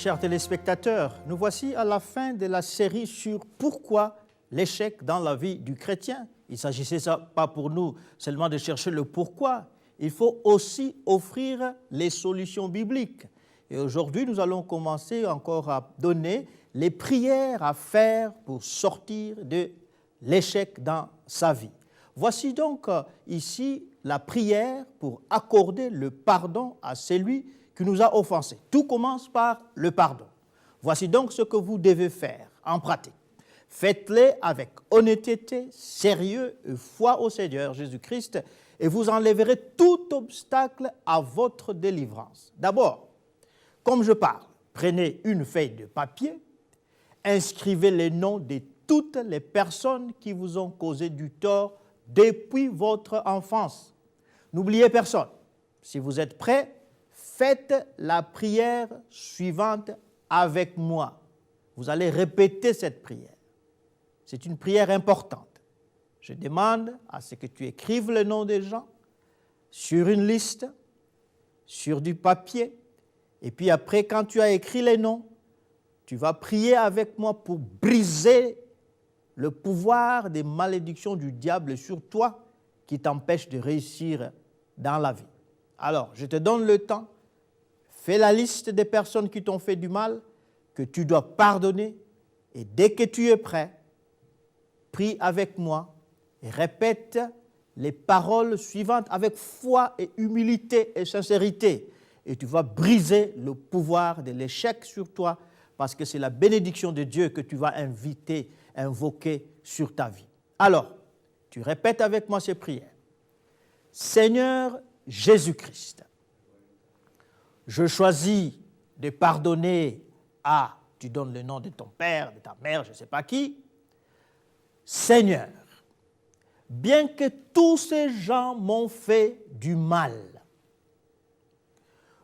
Chers téléspectateurs, nous voici à la fin de la série sur pourquoi l'échec dans la vie du chrétien. Il ne s'agissait pas pour nous seulement de chercher le pourquoi, il faut aussi offrir les solutions bibliques. Et aujourd'hui, nous allons commencer encore à donner les prières à faire pour sortir de l'échec dans sa vie. Voici donc ici la prière pour accorder le pardon à celui qui nous a offensés. Tout commence par le pardon. Voici donc ce que vous devez faire en pratique. Faites-les avec honnêteté, sérieux et foi au Seigneur Jésus-Christ et vous enlèverez tout obstacle à votre délivrance. D'abord, comme je parle, prenez une feuille de papier, inscrivez les noms de toutes les personnes qui vous ont causé du tort depuis votre enfance. N'oubliez personne. Si vous êtes prêts, faites la prière suivante avec moi. Vous allez répéter cette prière. C'est une prière importante. Je demande à ce que tu écrives le nom des gens sur une liste, sur du papier, et puis après, quand tu as écrit les noms, tu vas prier avec moi pour briser le pouvoir des malédictions du diable sur toi qui t'empêche de réussir dans la vie. Alors, je te donne le temps. Fais la liste des personnes qui t'ont fait du mal, que tu dois pardonner, et dès que tu es prêt, prie avec moi et répète les paroles suivantes avec foi et humilité et sincérité. Et tu vas briser le pouvoir de l'échec sur toi parce que c'est la bénédiction de Dieu que tu vas invoquer sur ta vie. Alors, tu répètes avec moi ces prières. Seigneur Jésus-Christ, je choisis de pardonner à, tu donnes le nom de ton père, de ta mère, je ne sais pas qui. Seigneur, bien que tous ces gens m'ont fait du mal,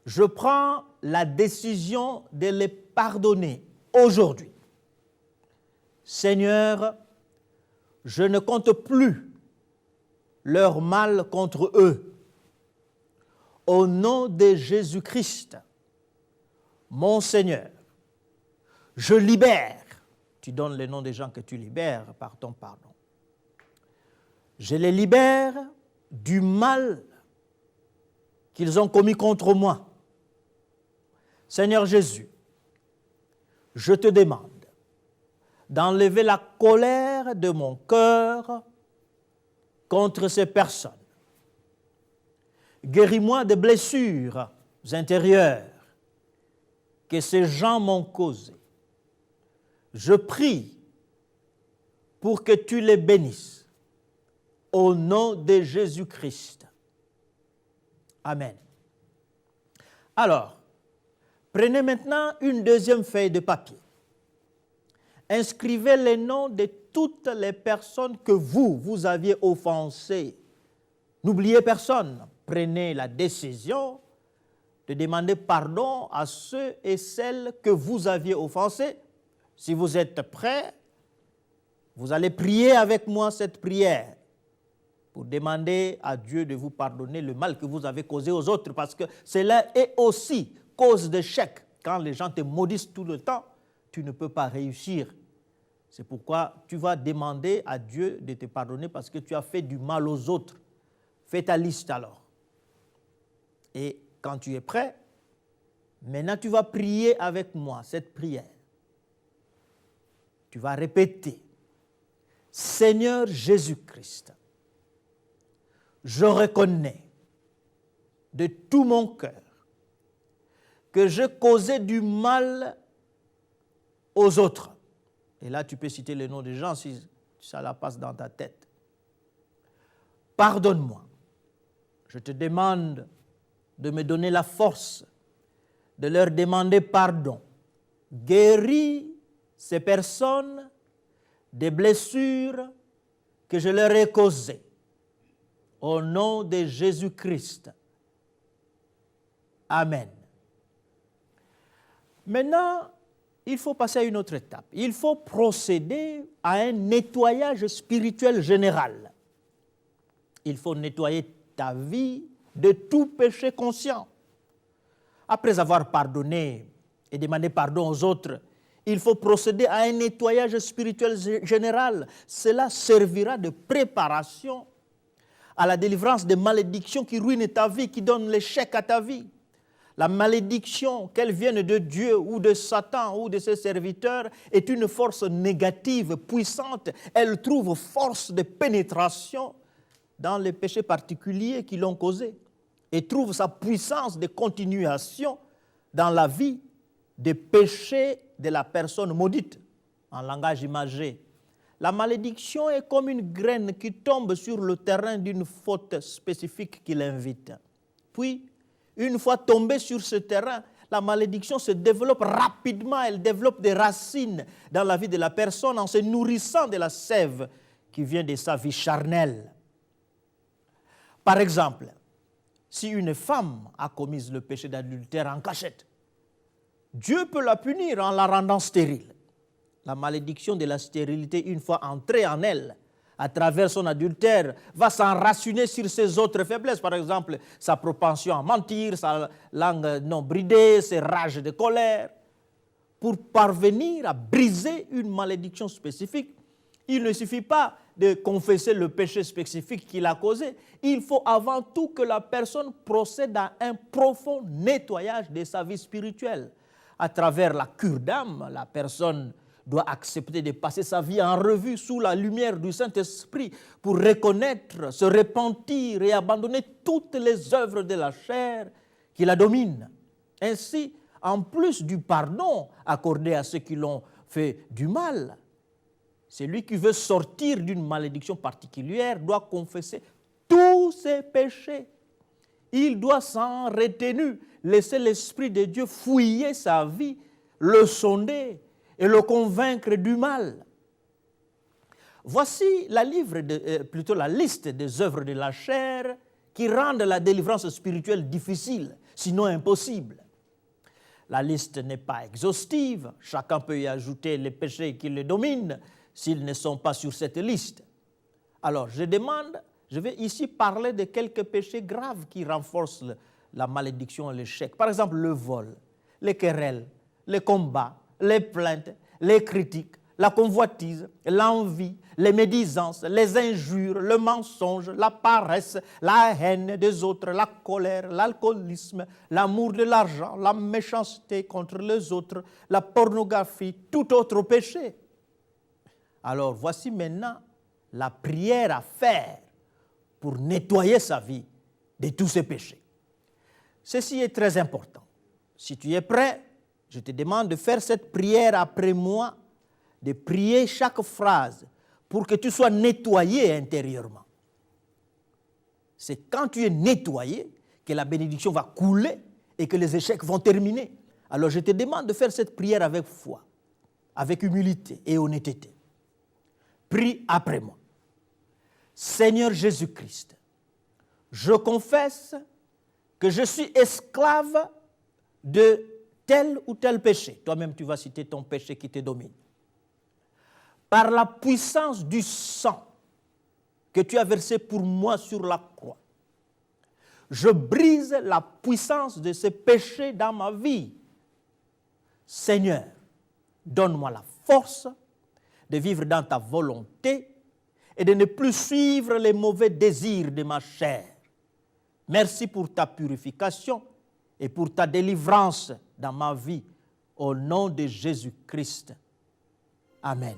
je prends la décision de les pardonner aujourd'hui. Seigneur, je ne compte plus leur mal contre eux. Au nom de Jésus-Christ, mon Seigneur, je libère, tu donnes le nom des gens que tu libères par ton pardon. Je les libère du mal qu'ils ont commis contre moi. Seigneur Jésus, je te demande d'enlever la colère de mon cœur contre ces personnes. Guéris-moi des blessures intérieures que ces gens m'ont causées. Je prie pour que tu les bénisses au nom de Jésus-Christ. Amen. Alors, prenez maintenant une deuxième feuille de papier. Inscrivez les noms de toutes les personnes que vous aviez offensées. N'oubliez personne. Prenez la décision de demander pardon à ceux et celles que vous aviez offensés. Si vous êtes prêts, vous allez prier avec moi cette prière pour demander à Dieu de vous pardonner le mal que vous avez causé aux autres, parce que cela est aussi cause d'échec. Quand les gens te maudissent tout le temps, tu ne peux pas réussir. C'est pourquoi tu vas demander à Dieu de te pardonner parce que tu as fait du mal aux autres. Fais ta liste alors. Et quand tu es prêt, maintenant tu vas prier avec moi cette prière. Tu vas répéter, Seigneur Jésus-Christ, je reconnais de tout mon cœur que j'ai causé du mal aux autres. Et là, tu peux citer le nom des gens si ça la passe dans ta tête. Pardonne-moi. Je te demande de me donner la force de leur demander pardon. Guéris ces personnes des blessures que je leur ai causées. Au nom de Jésus-Christ. Amen. Maintenant, il faut passer à une autre étape. Il faut procéder à un nettoyage spirituel général. Il faut nettoyer ta vie de tout péché conscient. Après avoir pardonné et demander pardon aux autres. Il faut procéder à un nettoyage spirituel général. Cela servira de préparation à la délivrance des malédictions qui ruinent ta vie, qui donnent l'échec à ta vie. La malédiction, qu'elle vienne de Dieu ou de Satan ou de ses serviteurs, est une force négative, puissante. Elle trouve force de pénétration dans les péchés particuliers qui l'ont causé et trouve sa puissance de continuation dans la vie des péchés de la personne maudite, en langage imagé. La malédiction est comme une graine qui tombe sur le terrain d'une faute spécifique qui l'invite. Puis, une fois tombée sur ce terrain, la malédiction se développe rapidement, elle développe des racines dans la vie de la personne en se nourrissant de la sève qui vient de sa vie charnelle. Par exemple, si une femme a commis le péché d'adultère en cachette, Dieu peut la punir en la rendant stérile. La malédiction de la stérilité, une fois entrée en elle, à travers son adultère, va s'enraciner sur ses autres faiblesses. Par exemple, sa propension à mentir, sa langue non bridée, ses rages de colère. Pour parvenir à briser une malédiction spécifique, il ne suffit pas de confesser le péché spécifique qu'il a causé. Il faut avant tout que la personne procède à un profond nettoyage de sa vie spirituelle. À travers la cure d'âme, la personne doit accepter de passer sa vie en revue sous la lumière du Saint-Esprit pour reconnaître, se repentir et abandonner toutes les œuvres de la chair qui la dominent. Ainsi, en plus du pardon accordé à ceux qui l'ont fait du mal, celui qui veut sortir d'une malédiction particulière doit confesser tous ses péchés. Il doit sans retenue laisser l'Esprit de Dieu fouiller sa vie, le sonder et le convaincre du mal. Voici la liste des œuvres de la chair qui rendent la délivrance spirituelle difficile, sinon impossible. La liste n'est pas exhaustive, chacun peut y ajouter les péchés qui le dominent s'ils ne sont pas sur cette liste. Alors je vais ici parler de quelques péchés graves qui renforcent la malédiction et l'échec. Par exemple, le vol, les querelles, les combats, les plaintes, les critiques, la convoitise, l'envie, les médisances, les injures, le mensonge, la paresse, la haine des autres, la colère, l'alcoolisme, l'amour de l'argent, la méchanceté contre les autres, la pornographie, tout autre péché. Alors voici maintenant la prière à faire pour nettoyer sa vie de tous ces péchés. Ceci est très important. Si tu es prêt, je te demande de faire cette prière après moi, de prier chaque phrase pour que tu sois nettoyé intérieurement. C'est quand tu es nettoyé que la bénédiction va couler et que les échecs vont terminer. Alors je te demande de faire cette prière avec foi, avec humilité et honnêteté. Prie après moi. Seigneur Jésus-Christ, je confesse que je suis esclave de tel ou tel péché. Toi-même, tu vas citer ton péché qui te domine. Par la puissance du sang que tu as versé pour moi sur la croix, je brise la puissance de ces péchés dans ma vie. Seigneur, donne-moi la force de vivre dans ta volonté et de ne plus suivre les mauvais désirs de ma chair. Merci pour ta purification et pour ta délivrance dans ma vie. Au nom de Jésus-Christ. Amen.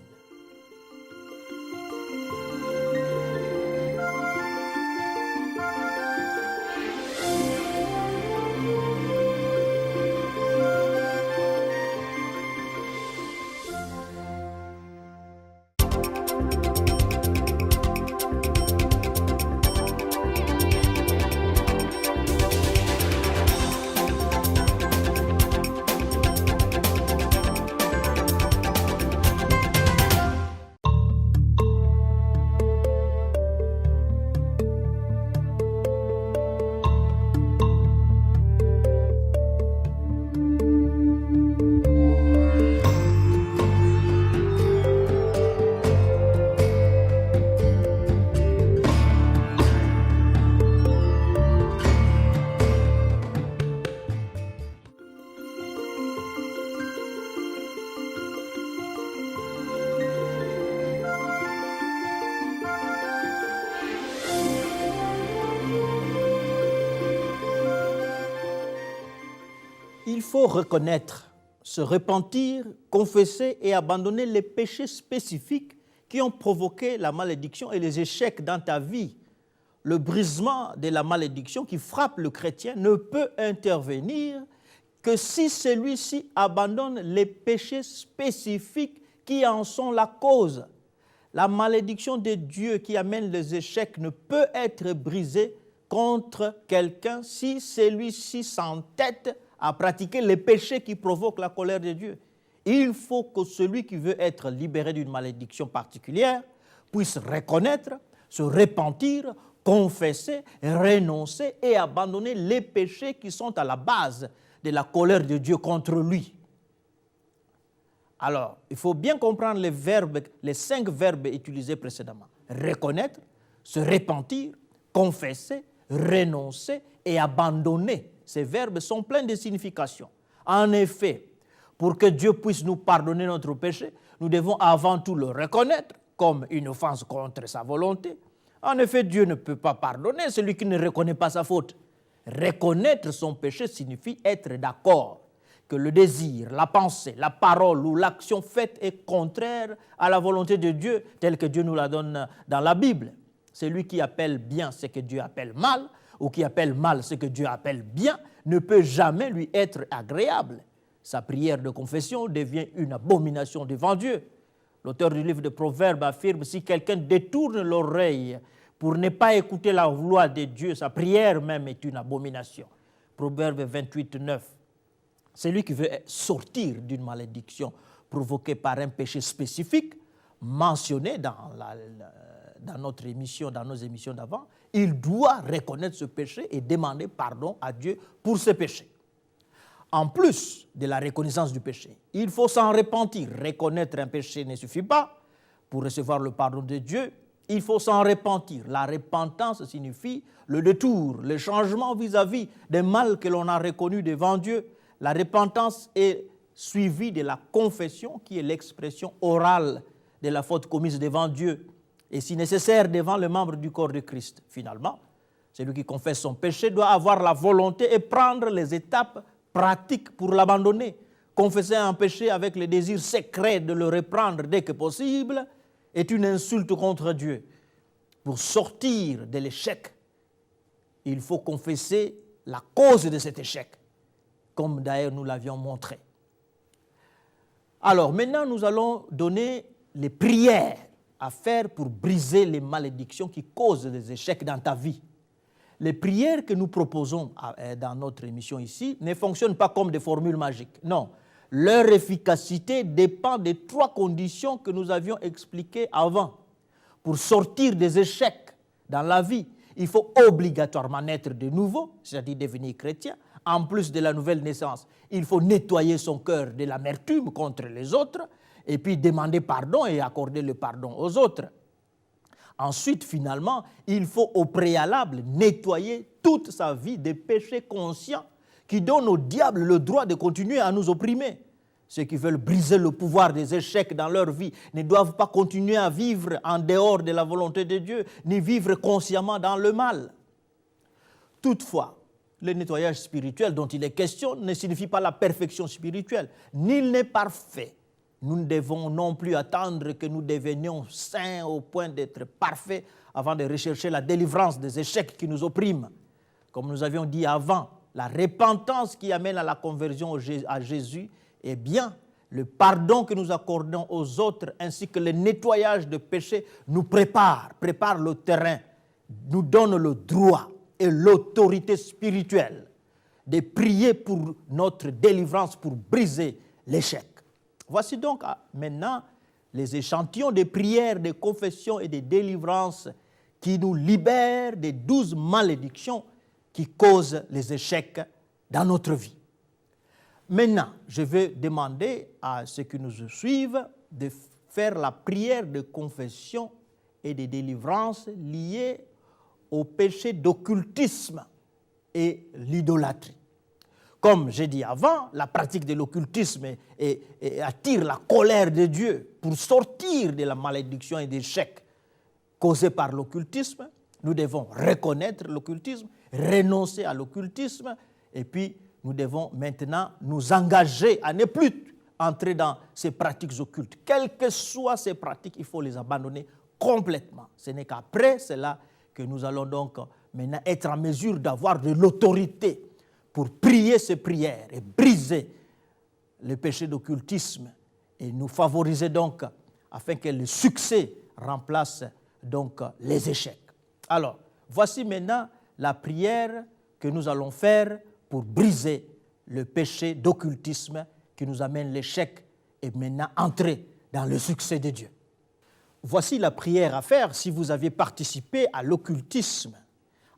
Il faut reconnaître, se repentir, confesser et abandonner les péchés spécifiques qui ont provoqué la malédiction et les échecs dans ta vie. Le brisement de la malédiction qui frappe le chrétien ne peut intervenir que si celui-ci abandonne les péchés spécifiques qui en sont la cause. La malédiction de Dieu qui amène les échecs ne peut être brisée contre quelqu'un si celui-ci s'entête à pratiquer les péchés qui provoquent la colère de Dieu. Il faut que celui qui veut être libéré d'une malédiction particulière puisse reconnaître, se repentir, confesser, renoncer et abandonner les péchés qui sont à la base de la colère de Dieu contre lui. Alors, il faut bien comprendre les 5 verbes utilisés précédemment. Reconnaître, se repentir, confesser, renoncer et abandonner. Ces verbes sont pleins de significations. En effet, pour que Dieu puisse nous pardonner notre péché, nous devons avant tout le reconnaître comme une offense contre sa volonté. En effet, Dieu ne peut pas pardonner celui qui ne reconnaît pas sa faute. Reconnaître son péché signifie être d'accord que le désir, la pensée, la parole ou l'action faite est contraire à la volonté de Dieu telle que Dieu nous la donne dans la Bible. Celui qui appelle bien ce que Dieu appelle mal ou qui appelle mal ce que Dieu appelle bien ne peut jamais lui être agréable. Sa prière de confession devient une abomination devant Dieu. L'auteur du livre de Proverbes affirme: si quelqu'un détourne l'oreille pour ne pas écouter la loi de Dieu, sa prière même est une abomination. Proverbe 28, 9. Celui qui veut sortir d'une malédiction provoquée par un péché spécifique, mentionné dans notre émission, dans nos émissions d'avant, il doit reconnaître ce péché et demander pardon à Dieu pour ce péché. En plus de la reconnaissance du péché, il faut s'en repentir. Reconnaître un péché ne suffit pas. Pour recevoir le pardon de Dieu, il faut s'en repentir. La repentance signifie le détour, le changement vis-à-vis des mal que l'on a reconnus devant Dieu. La repentance est suivie de la confession, qui est l'expression orale de la faute commise devant Dieu et, si nécessaire, devant les membres du corps de Christ. Finalement, celui qui confesse son péché doit avoir la volonté et prendre les étapes pratiques pour l'abandonner. Confesser un péché avec le désir secret de le reprendre dès que possible est une insulte contre Dieu. Pour sortir de l'échec, il faut confesser la cause de cet échec, comme d'ailleurs nous l'avions montré. Alors maintenant, nous allons donner les prières à faire pour briser les malédictions qui causent des échecs dans ta vie. Les prières que nous proposons dans notre émission ici ne fonctionnent pas comme des formules magiques. Non, leur efficacité dépend des 3 conditions que nous avions expliquées avant. Pour sortir des échecs dans la vie, il faut obligatoirement naître de nouveau, c'est-à-dire devenir chrétien. En plus de la nouvelle naissance, il faut nettoyer son cœur de l'amertume contre les autres et puis demander pardon et accorder le pardon aux autres. Ensuite, finalement, il faut au préalable nettoyer toute sa vie des péchés conscients qui donnent au diable le droit de continuer à nous opprimer. Ceux qui veulent briser le pouvoir des échecs dans leur vie ne doivent pas continuer à vivre en dehors de la volonté de Dieu, ni vivre consciemment dans le mal. Toutefois, le nettoyage spirituel dont il est question ne signifie pas la perfection spirituelle. Nul n'est parfait. Nous ne devons non plus attendre que nous devenions saints au point d'être parfaits avant de rechercher la délivrance des échecs qui nous oppriment. Comme nous avions dit avant, la repentance qui amène à la conversion à Jésus est bien. Le pardon que nous accordons aux autres ainsi que le nettoyage de péchés nous prépare le terrain, nous donne le droit et l'autorité spirituelle de prier pour notre délivrance, pour briser l'échec. Voici donc maintenant les échantillons de prières, de confessions et de délivrances qui nous libèrent des 12 malédictions qui causent les échecs dans notre vie. Maintenant, je vais demander à ceux qui nous suivent de faire la prière de confession et de délivrance liée au péché d'occultisme et l'idolâtrie. Comme j'ai dit avant, la pratique de l'occultisme attire la colère de Dieu. Pour sortir de la malédiction et des échecs causés par l'occultisme, nous devons reconnaître l'occultisme, renoncer à l'occultisme et puis nous devons maintenant nous engager à ne plus entrer dans ces pratiques occultes. Quelles que soient ces pratiques, il faut les abandonner complètement. Ce n'est qu'après cela que nous allons donc maintenant être en mesure d'avoir de l'autorité pour prier ces prières et briser le péché d'occultisme et nous favoriser donc afin que le succès remplace donc les échecs. Alors, voici maintenant la prière que nous allons faire pour briser le péché d'occultisme qui nous amène l'échec et maintenant entrer dans le succès de Dieu. Voici la prière à faire si vous aviez participé à l'occultisme.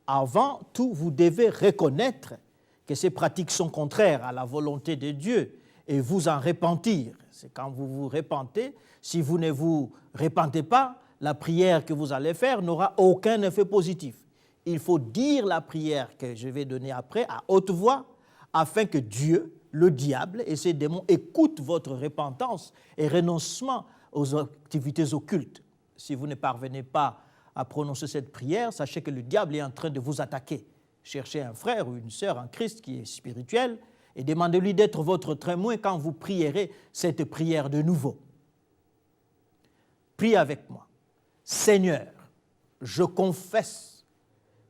Avant tout, vous devez reconnaître que ces pratiques sont contraires à la volonté de Dieu et vous en repentir. C'est quand vous vous repentez. Si vous ne vous repentez pas, la prière que vous allez faire n'aura aucun effet positif. Il faut dire la prière que je vais donner après à haute voix afin que Dieu, le diable et ses démons écoutent votre repentance et renoncement aux activités occultes. Si vous ne parvenez pas à prononcer cette prière, sachez que le diable est en train de vous attaquer. Cherchez un frère ou une sœur en Christ qui est spirituel et demandez-lui d'être votre témoin quand vous prierez cette prière de nouveau. Priez avec moi. Seigneur, je confesse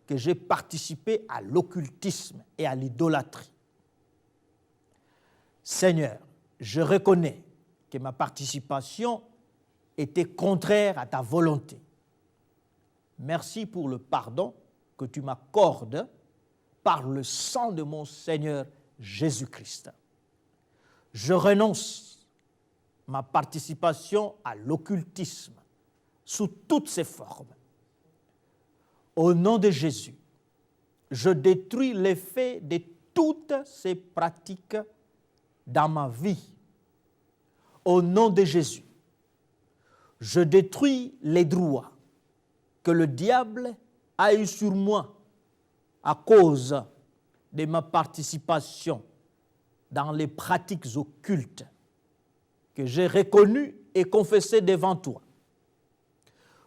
que j'ai participé à l'occultisme et à l'idolâtrie. Seigneur, je reconnais que ma participation était contraire à ta volonté. Merci pour le pardon que tu m'accordes par le sang de mon Seigneur Jésus-Christ. Je renonce ma participation à l'occultisme sous toutes ses formes. Au nom de Jésus, je détruis l'effet de toutes ces pratiques dans ma vie. Au nom de Jésus, je détruis les droits que le diable a eu sur moi à cause de ma participation dans les pratiques occultes que j'ai reconnues et confessées devant toi.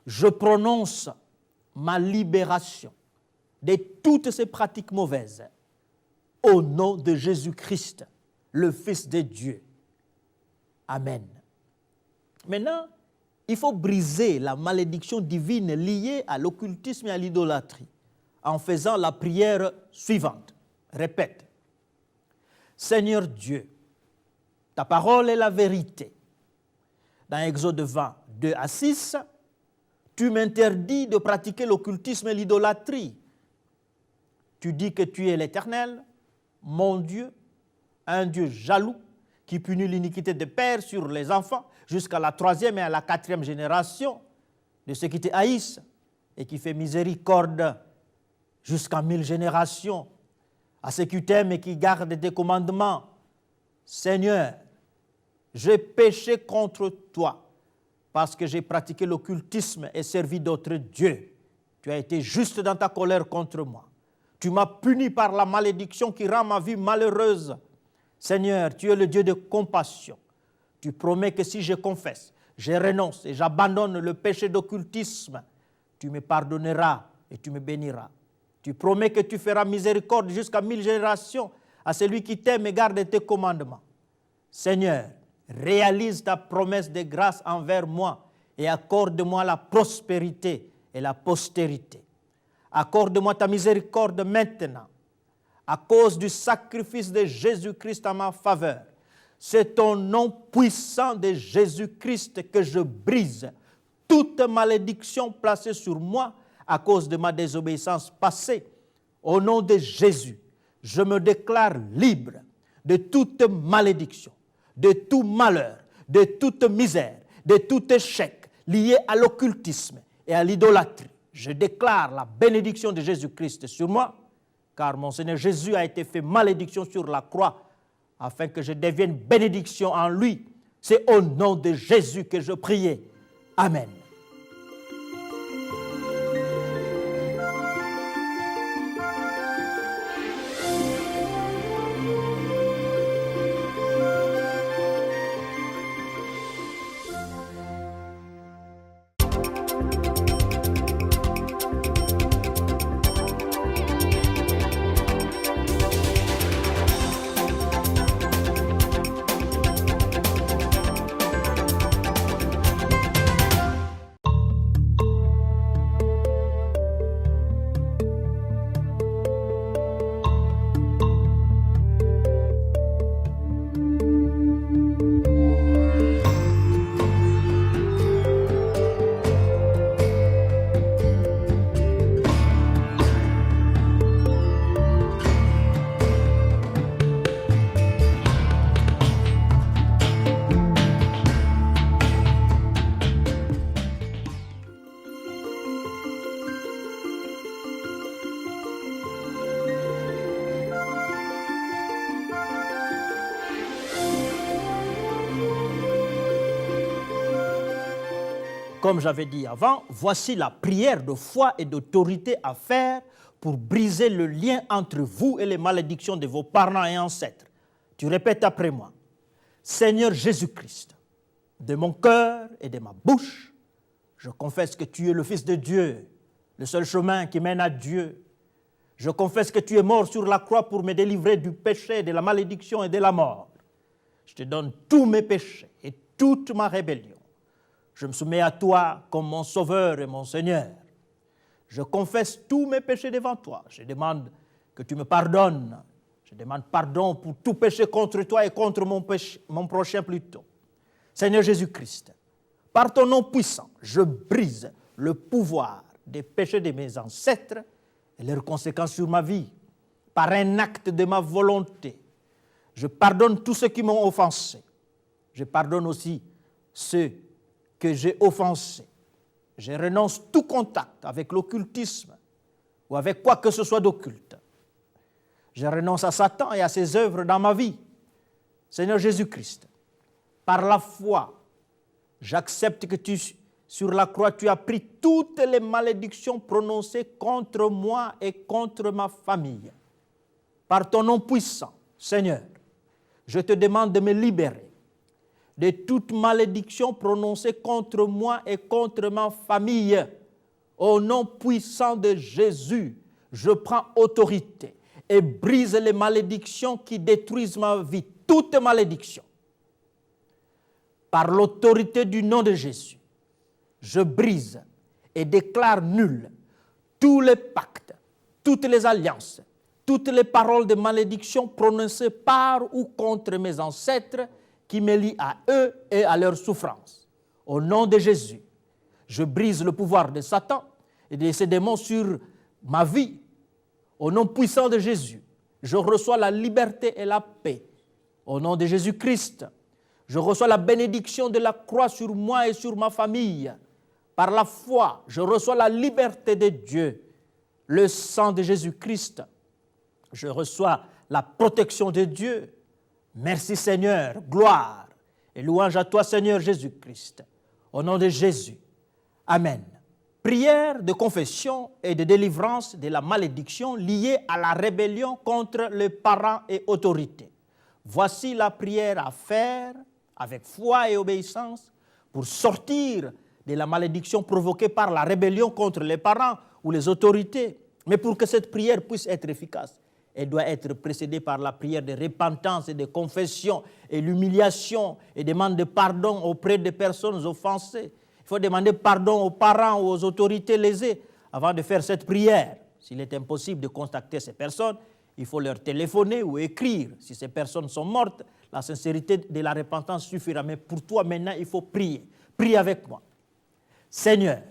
Je prononce ma libération de toutes ces pratiques mauvaises au nom de Jésus-Christ, le Fils de Dieu. Amen. Maintenant, il faut briser la malédiction divine liée à l'occultisme et à l'idolâtrie en faisant la prière suivante. Répète. Seigneur Dieu, ta parole est la vérité. Dans Exode 20, 2 à 6, tu m'interdis de pratiquer l'occultisme et l'idolâtrie. Tu dis que tu es l'Éternel, mon Dieu, un Dieu jaloux qui punit l'iniquité des pères sur les enfants jusqu'à la 3e et à la 4e génération de ceux qui te haïssent et qui fait miséricorde jusqu'à 1000 générations à ceux qui t'aiment et qui gardent tes commandements. Seigneur, j'ai péché contre toi parce que j'ai pratiqué l'occultisme et servi d'autres dieux. Tu as été juste dans ta colère contre moi. Tu m'as puni par la malédiction qui rend ma vie malheureuse. Seigneur, tu es le Dieu de compassion. Tu promets que si je confesse, je renonce et j'abandonne le péché d'occultisme, tu me pardonneras et tu me béniras. Tu promets que tu feras miséricorde jusqu'à 1000 générations à celui qui t'aime et garde tes commandements. Seigneur, réalise ta promesse de grâce envers moi et accorde-moi la prospérité et la postérité. Accorde-moi ta miséricorde maintenant, à cause du sacrifice de Jésus-Christ en ma faveur. C'est au nom puissant de Jésus-Christ que je brise toute malédiction placée sur moi à cause de ma désobéissance passée. Au nom de Jésus, je me déclare libre de toute malédiction, de tout malheur, de toute misère, de tout échec lié à l'occultisme et à l'idolâtrie. Je déclare la bénédiction de Jésus-Christ sur moi, car mon Seigneur Jésus a été fait malédiction sur la croix, afin que je devienne bénédiction en lui. C'est au nom de Jésus que je priais. Amen. Comme j'avais dit avant, voici la prière de foi et d'autorité à faire pour briser le lien entre vous et les malédictions de vos parents et ancêtres. Tu répètes après moi. Seigneur Jésus-Christ, de mon cœur et de ma bouche, je confesse que tu es le Fils de Dieu, le seul chemin qui mène à Dieu. Je confesse que tu es mort sur la croix pour me délivrer du péché, de la malédiction et de la mort. Je te donne tous mes péchés et toute ma rébellion. Je me soumets à toi comme mon Sauveur et mon Seigneur. Je confesse tous mes péchés devant toi. Je demande que tu me pardonnes. Je demande pardon pour tout péché contre toi et contre mon prochain plutôt. Seigneur Jésus-Christ, par ton nom puissant, je brise le pouvoir des péchés de mes ancêtres et leurs conséquences sur ma vie. Par un acte de ma volonté, je pardonne tous ceux qui m'ont offensé. Je pardonne aussi ceux que j'ai offensés. Je renonce tout contact avec l'occultisme ou avec quoi que ce soit d'occulte. Je renonce à Satan et à ses œuvres dans ma vie. Seigneur Jésus-Christ, par la foi, j'accepte que sur la croix, tu as pris toutes les malédictions prononcées contre moi et contre ma famille. Par ton nom puissant, Seigneur, je te demande de me libérer de toute malédiction prononcée contre moi et contre ma famille. Au nom puissant de Jésus, je prends autorité et brise les malédictions qui détruisent ma vie, toute malédiction. Par l'autorité du nom de Jésus, je brise et déclare nul tous les pactes, toutes les alliances, toutes les paroles de malédiction prononcées par ou contre mes ancêtres qui me lient à eux et à leur souffrance. Au nom de Jésus, je brise le pouvoir de Satan et de ses démons sur ma vie. Au nom puissant de Jésus, je reçois la liberté et la paix. Au nom de Jésus-Christ, je reçois la bénédiction de la croix sur moi et sur ma famille. Par la foi, je reçois la liberté de Dieu. Le sang de Jésus-Christ, je reçois la protection de Dieu. Merci Seigneur, gloire et louange à toi Seigneur Jésus-Christ. Au nom de Jésus, Amen. Prière de confession et de délivrance de la malédiction liée à la rébellion contre les parents et autorités. Voici la prière à faire avec foi et obéissance pour sortir de la malédiction provoquée par la rébellion contre les parents ou les autorités. Mais pour que cette prière puisse être efficace, elle doit être précédée par la prière de repentance et de confession et l'humiliation et demande de pardon auprès des personnes offensées. Il faut demander pardon aux parents ou aux autorités lésées avant de faire cette prière. S'il est impossible de contacter ces personnes, il faut leur téléphoner ou écrire. Si ces personnes sont mortes, la sincérité de la repentance suffira. Mais pour toi, maintenant, il faut prier. Prie avec moi. Seigneur,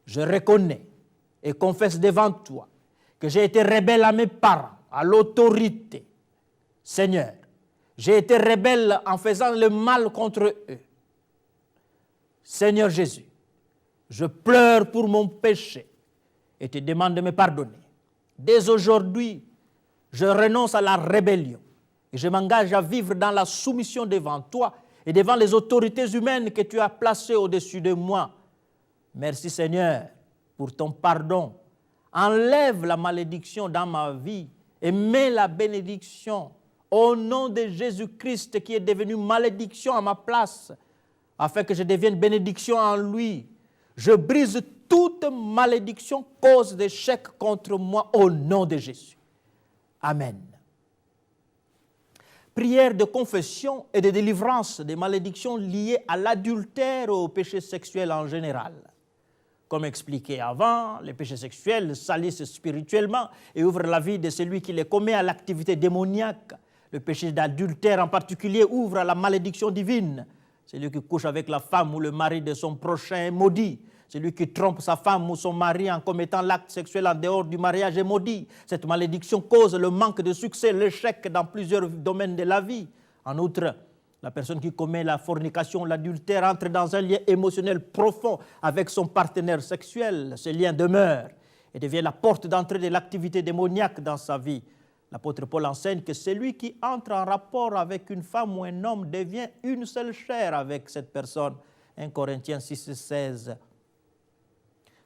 je reconnais et confesse devant toi que j'ai été rebelle à mes parents, à l'autorité. Seigneur, j'ai été rebelle en faisant le mal contre eux. Seigneur Jésus, je pleure pour mon péché et te demande de me pardonner. Dès aujourd'hui, je renonce à la rébellion et je m'engage à vivre dans la soumission devant toi et devant les autorités humaines que tu as placées au-dessus de moi. Merci Seigneur pour ton pardon. Enlève la malédiction dans ma vie et mets la bénédiction au nom de Jésus-Christ qui est devenu malédiction à ma place, afin que je devienne bénédiction en lui. Je brise toute malédiction, cause d'échec contre moi au nom de Jésus. Amen. Prière de confession et de délivrance des malédictions liées à l'adultère et au péché sexuel en général. Comme expliqué avant, les péchés sexuels salissent spirituellement et ouvrent la vie de celui qui les commet à l'activité démoniaque. Le péché d'adultère en particulier ouvre à la malédiction divine. Celui qui couche avec la femme ou le mari de son prochain est maudit. Celui qui trompe sa femme ou son mari en commettant l'acte sexuel en dehors du mariage est maudit. Cette malédiction cause le manque de succès, l'échec dans plusieurs domaines de la vie. En outre, la personne qui commet la fornication, l'adultère, entre dans un lien émotionnel profond avec son partenaire sexuel. Ce lien demeure et devient la porte d'entrée de l'activité démoniaque dans sa vie. L'apôtre Paul enseigne que celui qui entre en rapport avec une femme ou un homme devient une seule chair avec cette personne. 1 Corinthiens 6, 16.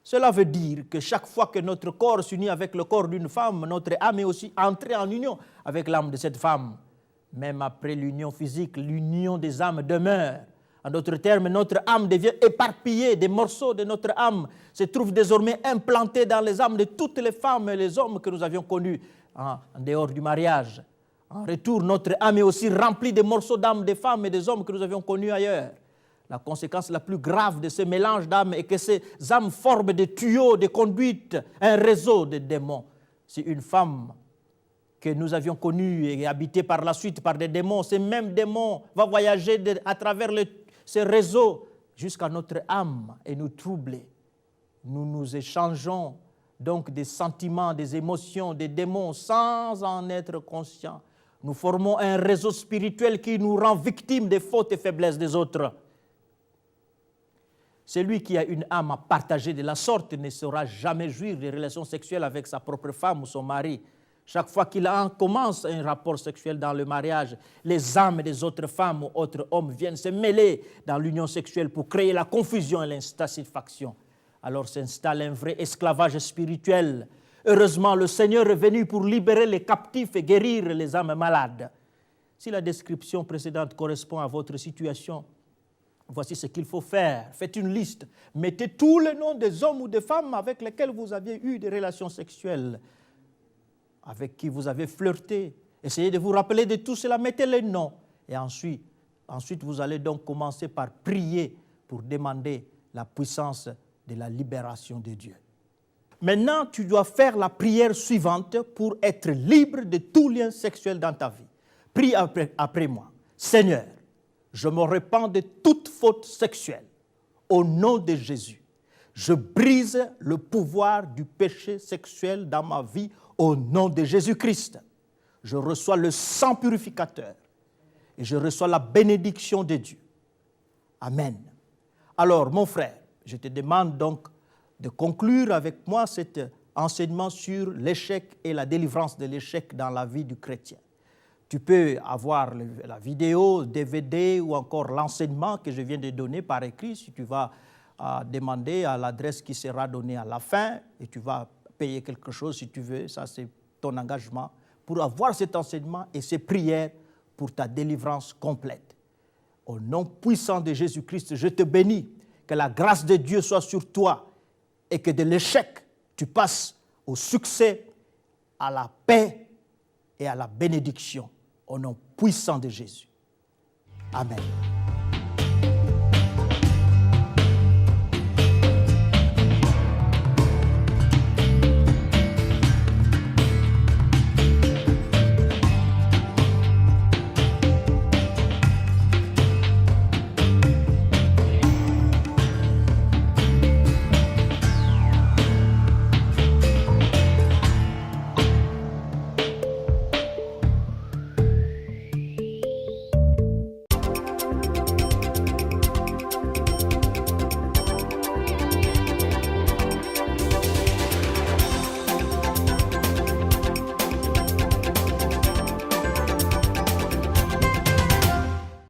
Cela veut dire que chaque fois que notre corps s'unit avec le corps d'une femme, notre âme est aussi entrée en union avec l'âme de cette femme. Même après l'union physique, l'union des âmes demeure. En d'autres termes, notre âme devient éparpillée. Des morceaux de notre âme se trouvent désormais implantés dans les âmes de toutes les femmes et les hommes que nous avions connus en dehors du mariage. En retour, notre âme est aussi remplie de morceaux d'âme des femmes et des hommes que nous avions connus ailleurs. La conséquence la plus grave de ce mélange d'âmes est que ces âmes forment des tuyaux de conduite, un réseau de démons. Si une femme que nous avions connue et habitée par la suite par des démons, ces mêmes démons vont voyager à travers ce réseau jusqu'à notre âme et nous troubler. Nous nous échangeons donc des sentiments, des émotions, des démons sans en être conscients. Nous formons un réseau spirituel qui nous rend victimes des fautes et faiblesses des autres. Celui qui a une âme à partager de la sorte ne saura jamais jouir des relations sexuelles avec sa propre femme ou son mari. Chaque fois qu'il commence un rapport sexuel dans le mariage, les âmes des autres femmes ou autres hommes viennent se mêler dans l'union sexuelle pour créer la confusion et l'insatisfaction. Alors s'installe un vrai esclavage spirituel. Heureusement, le Seigneur est venu pour libérer les captifs et guérir les âmes malades. Si la description précédente correspond à votre situation, voici ce qu'il faut faire. Faites une liste. Mettez tous les noms des hommes ou des femmes avec lesquels vous aviez eu des relations sexuelles, avec qui vous avez flirté. Essayez de vous rappeler de tout cela. Mettez les noms. Et ensuite, vous allez donc commencer par prier pour demander la puissance de la libération de Dieu. Maintenant, tu dois faire la prière suivante pour être libre de tout lien sexuel dans ta vie. Prie après moi. Seigneur, je me repens de toute faute sexuelle. Au nom de Jésus, je brise le pouvoir du péché sexuel dans ma vie au nom de Jésus-Christ. Je reçois le sang purificateur et je reçois la bénédiction de Dieu. Amen. Alors, mon frère, je te demande donc de conclure avec moi cet enseignement sur l'échec et la délivrance de l'échec dans la vie du chrétien. Tu peux avoir la vidéo, DVD ou encore l'enseignement que je viens de donner par écrit si tu vas demander à l'adresse qui sera donnée à la fin et tu vas payer quelque chose si tu veux, ça c'est ton engagement pour avoir cet enseignement et ces prières pour ta délivrance complète. Au nom puissant de Jésus-Christ, je te bénis, que la grâce de Dieu soit sur toi et que de l'échec, tu passes au succès, à la paix et à la bénédiction. Au nom puissant de Jésus. Amen.